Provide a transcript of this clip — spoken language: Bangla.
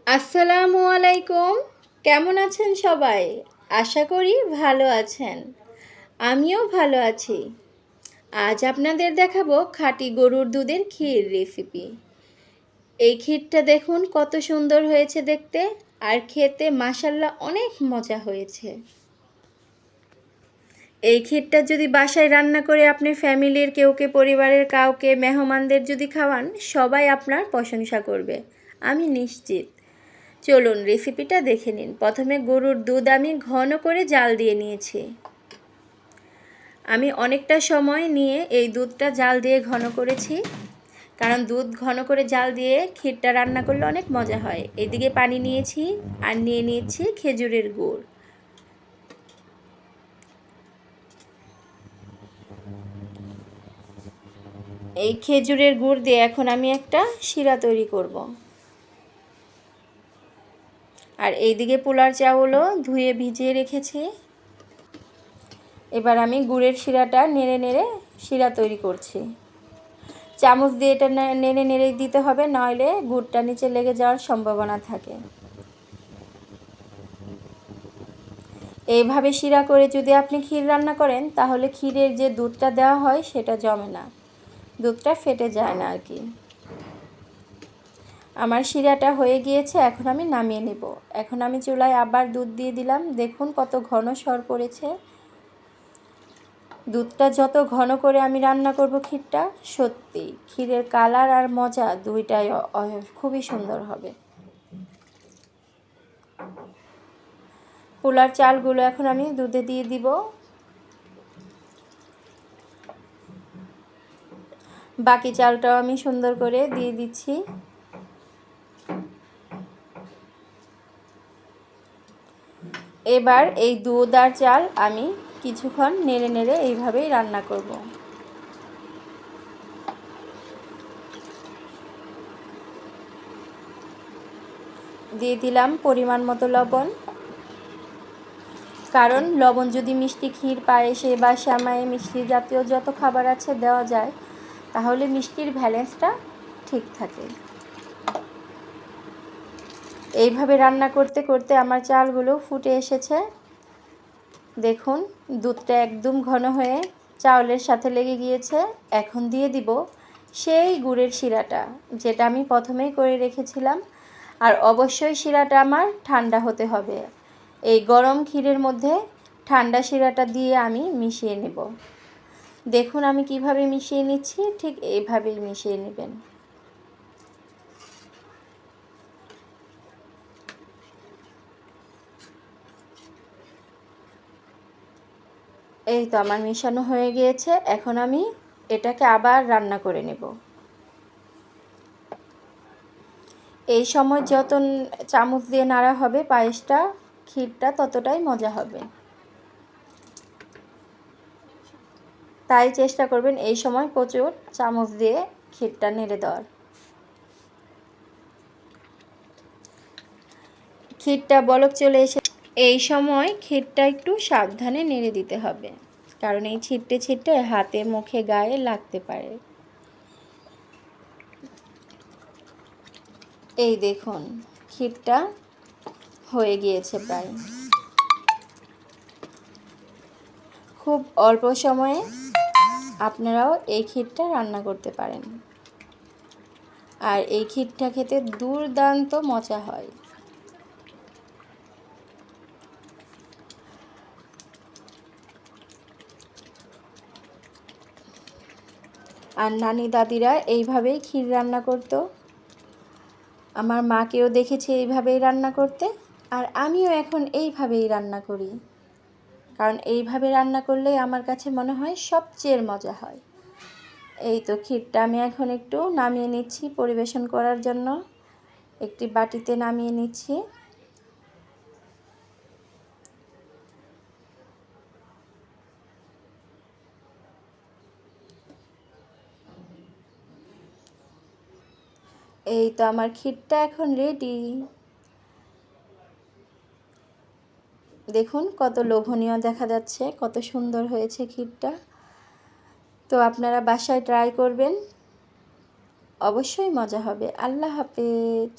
আসসালামু আলাইকুম। কেমন আছেন সবাই? আশা করি ভালো আছেন। আমিও ভালো আছি। আজ আপনাদের দেখাবো খাঁটি গরুর দুধের ক্ষীর রেসিপি। এই ক্ষীরটা দেখুন কত সুন্দর হয়েছে দেখতে, আর খেতে মাশাআল্লাহ অনেক মজা হয়েছে। এই ক্ষীরটা যদি বাসায় রান্না করে আপনি ফ্যামিলির কেউকে, পরিবারের কাউকে, মেহমানদের যদি খাওয়ান, সবাই আপনার প্রশংসা করবে, আমি নিশ্চিত। চলুন রেসিপিটা দেখে নিন। প্রথমে গরুর দুধ আমি ঘন করে জাল দিয়ে নিয়েছি। আমি অনেকটা সময় নিয়ে এই দুধটা জাল দিয়ে ঘন করেছি, কারণ দুধ ঘন করে জাল দিয়ে ক্ষীরটা রান্না করলে অনেক মজা হয়। এদিকে পানি নিয়েছি আর নিয়ে নিয়েছি খেজুরের গুড়। এই খেজুরের গুড় দিয়ে এখন আমি একটা শিরা তৈরি করব। আর এইদিকে পোলার চাউলও ধুয়ে ভিজিয়ে রেখেছি। এবার আমি গুড়ের শিরাটা নেড়ে নেড়ে শিরা তৈরি করছি। চামচ দিয়ে এটা নেড়ে নেড়ে দিতে হবে, নইলে গুড়টা নিচে লেগে যাওয়ার সম্ভাবনা থাকে। এইভাবে শিরা করে যদি আপনি ক্ষীর রান্না করেন, তাহলে ক্ষীরের যে দুধটা দেওয়া হয় সেটা জমে না, দুধটা ফেটে যায় না আর কি। আমার শিরাটা হয়ে গিয়েছে, এখন আমি নামিয়ে নেব। এখন আমি চুলায় আবার দুধ দিয়ে দিলাম। দেখুন কত ঘন সর পড়েছে। দুধটা যত ঘন করে আমি রান্না করব ক্ষীরটা, সত্যি ক্ষীরের কালার আর মজা দুইটাই খুবই সুন্দর হবে। পোলার চালগুলো এখন আমি দুধে দিয়ে দিব। বাকি চালটাও আমি সুন্দর করে দিয়ে দিচ্ছি। এবার এই দুধ আর চাল আমি কিছুক্ষণ নেড়ে নেড়ে এইভাবেই রান্না করব। দিয়ে দিলাম পরিমাণ মতো লবণ, কারণ লবণ যদি মিষ্টি ক্ষীর, পায়েসে বা সেমাইয়ে মিষ্টি জাতীয় যত খাবার আছে দেওয়া যায়, তাহলে মিষ্টির ব্যালেন্সটা ঠিক থাকে। এইভাবে রান্না করতে করতে আমার চালগুলো ফুটে এসেছে। দেখুন দুধটা একদম ঘন হয়ে চাউলের সাথে লেগে গিয়েছে। এখন দিয়ে দিব সেই গুড়ের শিরাটা, যেটা আমি প্রথমেই করে রেখেছিলাম। আর অবশ্যই শিরাটা আমার ঠান্ডা হতে হবে। এই গরম ক্ষীরের মধ্যে ঠান্ডা শিরাটা দিয়ে আমি মিশিয়ে নেব। দেখুন আমি কিভাবে মিশিয়ে নিচ্ছি, ঠিক এইভাবেই মিশিয়ে নেবেন। এই তো আমার মেশানো হয়ে গিয়েছে। এখন আমি এটাকে আবার রান্না করে নেব। এই সময় যত চামচ দিয়ে নাড়া হবে পায়েসটা, ক্ষীরটা ততটাই মজা হবে। তাই চেষ্টা করবেন এই সময় প্রচুর চামচ দিয়ে ক্ষীরটা নেড়ে দেওয়ার। ক্ষীরটা বলক চলে এসে এই সময় ক্ষীরটা একটু সাবধানে নেড়ে দিতে হবে, কারণ এই ছিটতে ছিটতে হাতে, মুখে, গায়ে লাগতে পারে। এই দেখুন ক্ষীরটা হয়ে গিয়েছে প্রায়। খুব অল্প সময়ে আপনারাও এই ক্ষীরটা রান্না করতে পারেন। আর এই ক্ষীরটা খেতে দুর্দান্ত মজা হয়। আর নানি দাদিরা এইভাবেই ক্ষীর রান্না করতো। আমার মাকেও দেখেছি এইভাবেই রান্না করতে, আর আমিও এখন এইভাবেই রান্না করি, কারণ এইভাবে রান্না করলেই আমার কাছে মনে হয় সবচেয়ে মজা হয়। এই তো ক্ষীরটা আমি এখন একটু নামিয়ে নিচ্ছি পরিবেশন করার জন্য। একটি বাটিতে নামিয়ে নিচ্ছি। এই তো আমার ক্ষীরটা এখন রেডি। দেখুন কত লোভনীয় দেখা যাচ্ছে, কত সুন্দর হয়েছে ক্ষীরটা। তো আপনারা বাসায় ট্রাই করবেন, অবশ্যই মজা হবে। আল্লাহ হাফেজ।